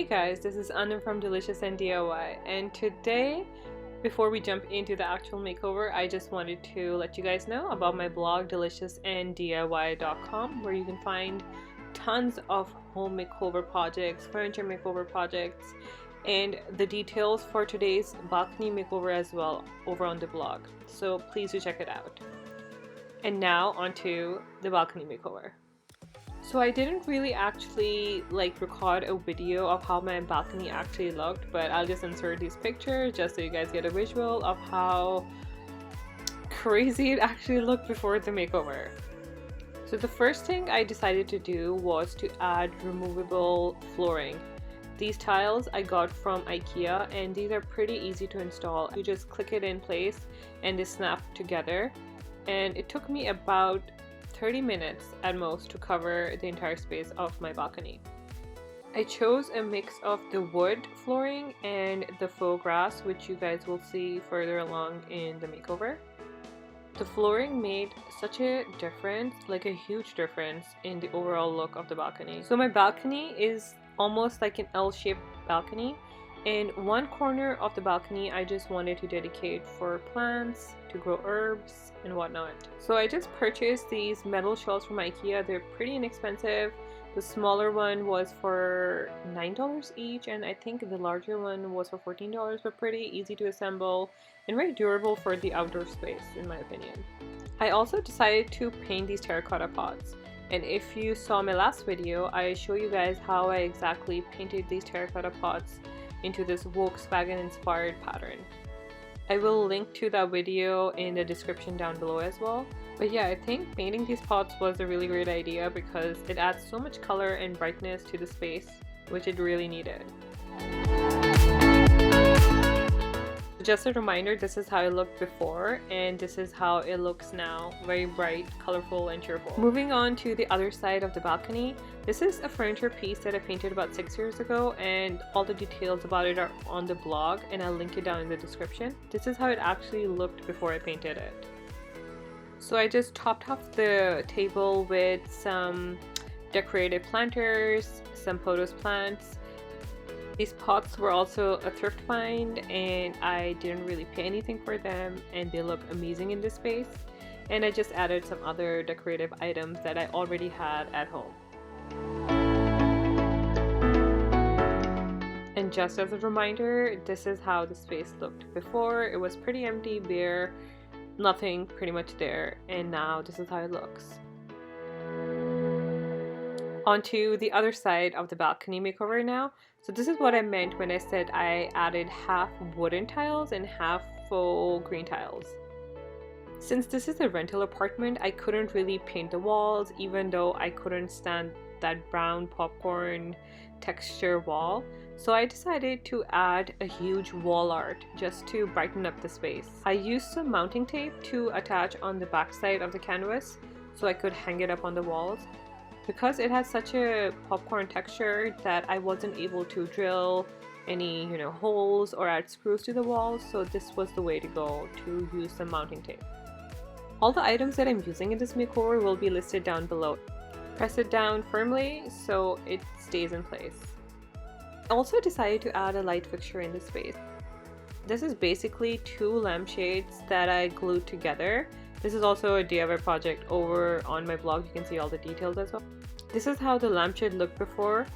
Hey guys, this is Anna from Delicious and DIY, and today, before we jump into the actual makeover, I just wanted to let you guys know about my blog deliciousanddiy.com, where you can find tons of home makeover projects, furniture makeover projects, and the details for today's balcony makeover as well over on the blog. So please do check it out. And now onto the balcony makeover. So I didn't really actually record a video of how my balcony actually looked, but I'll just insert these pictures just so you guys get a visual of how crazy it actually looked before the makeover. So the first thing I decided to do was to add removable flooring. These tiles I got from IKEA, and these are pretty easy to install. You just click it in place and they snap together, and it took me about 30 minutes at most to cover the entire space of my balcony. I chose a mix of the wood flooring and the faux grass, which you guys will see further along in the makeover. The flooring made such a difference, like a huge difference in the overall look of the balcony. So my balcony is almost like an L-shaped balcony. In one corner of the balcony, I just wanted to dedicate for plants, to grow herbs and whatnot. So I just purchased these metal shelves from IKEA. They're pretty inexpensive. The smaller one was for $9 each, and I think the larger one was for $14, but pretty easy to assemble and very durable for the outdoor space, in my opinion. I also decided to paint these terracotta pots. And if you saw my last video, I show you guys how I exactly painted these terracotta pots into this Volkswagen inspired pattern. I will link to that video in the description down below as well. But yeah, I think painting these pots was a really great idea because it adds so much color and brightness to the space, which it really needed. Just a reminder, this is how it looked before and this is how it looks now. Very bright, colorful, and cheerful. Moving on to the other side of the balcony. This is a furniture piece that I painted about 6 years ago, and all the details about it are on the blog, and I'll link it down in the description. This is how it actually looked before I painted it. So I just topped off the table with some decorated planters, some pothos plants. These pots were also a thrift find, and I didn't really pay anything for them, and they look amazing in this space. And I just added some other decorative items that I already had at home. And just as a reminder, this is how the space looked before. It was pretty empty, bare, nothing pretty much there, and now this is how it looks. Onto the other side of the balcony makeover now. So this is what I meant when I said I added half wooden tiles and half faux green tiles. Since this is a rental apartment, I couldn't really paint the walls, even though I couldn't stand that brown popcorn texture wall. So I decided to add a huge wall art just to brighten up the space. I used some mounting tape to attach on the back side of the canvas so I could hang it up on the walls. Because it has such a popcorn texture that I wasn't able to drill any, holes or add screws to the walls, so this was the way to go, to use some mounting tape. All the items that I'm using in this makeover will be listed down below. Press it down firmly so it stays in place. I also decided to add a light fixture in this space. This is basically 2 lampshades that I glued together. This is also a DIY project over on my blog. You can see all the details as well. This is how the lampshade looked before,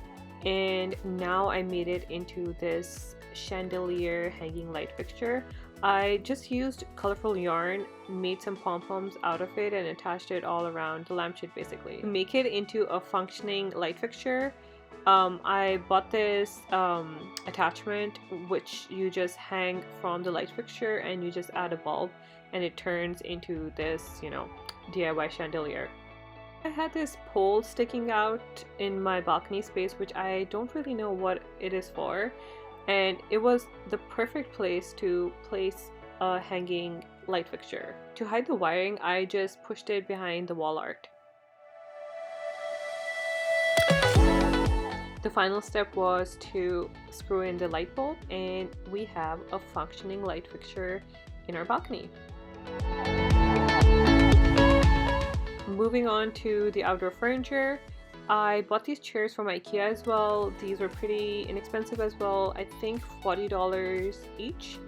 and now I made it into this chandelier hanging light fixture. I just used colorful yarn, made some pom-poms out of it, and attached it all around the lampshade basically. To make it into a functioning light fixture, I bought this attachment which you just hang from the light fixture, and you just add a bulb and it turns into this, DIY chandelier. I had this pole sticking out in my balcony space, which I don't really know what it is for, and it was the perfect place to place a hanging light fixture. To hide the wiring, I just pushed it behind the wall art. The final step was to screw in the light bulb, and we have a functioning light fixture in our balcony. Moving on to the outdoor furniture, I bought these chairs from IKEA as well. These were pretty inexpensive as well. I think $40 each,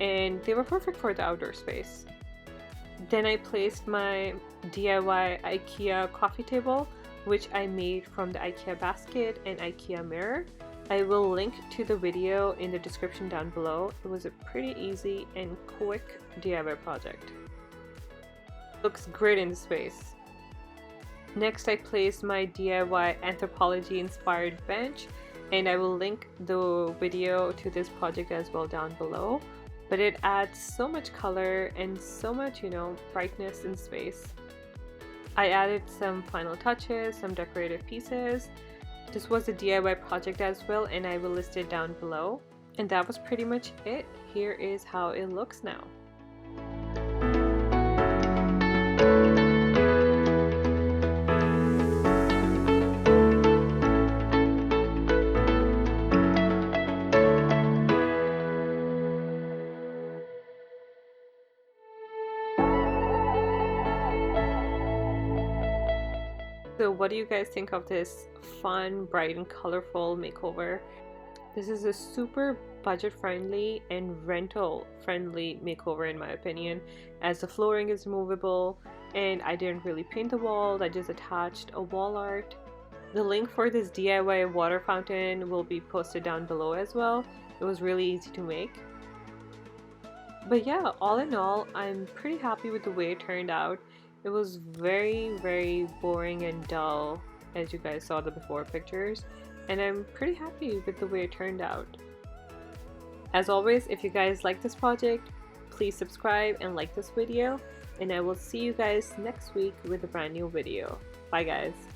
and they were perfect for the outdoor space. Then I placed my DIY IKEA coffee table, which I made from the IKEA basket and IKEA mirror. I will link to the video in the description down below. it was a pretty easy and quick DIY project. Looks great in the space. Next, I placed my DIY anthropology inspired bench, and I will link the video to this project as well down below. But it adds so much color and so much, brightness in space. I added some final touches, some decorative pieces. This was a DIY project as well, and I will list it down below. And that was pretty much it. Here is how it looks now. So what do you guys think of this fun, bright and colorful makeover? This is a super budget friendly and rental friendly makeover in my opinion, as the flooring is removable and I didn't really paint the walls. I just attached a wall art. The link for this DIY water fountain will be posted down below as well. It was really easy to make. But yeah, all in all, I'm pretty happy with the way it turned out. It was very boring and dull, as you guys saw the before pictures, and I'm pretty happy with the way it turned out. As always, if you guys like this project, please subscribe and like this video, and I will see you guys next week with a brand new video. Bye guys!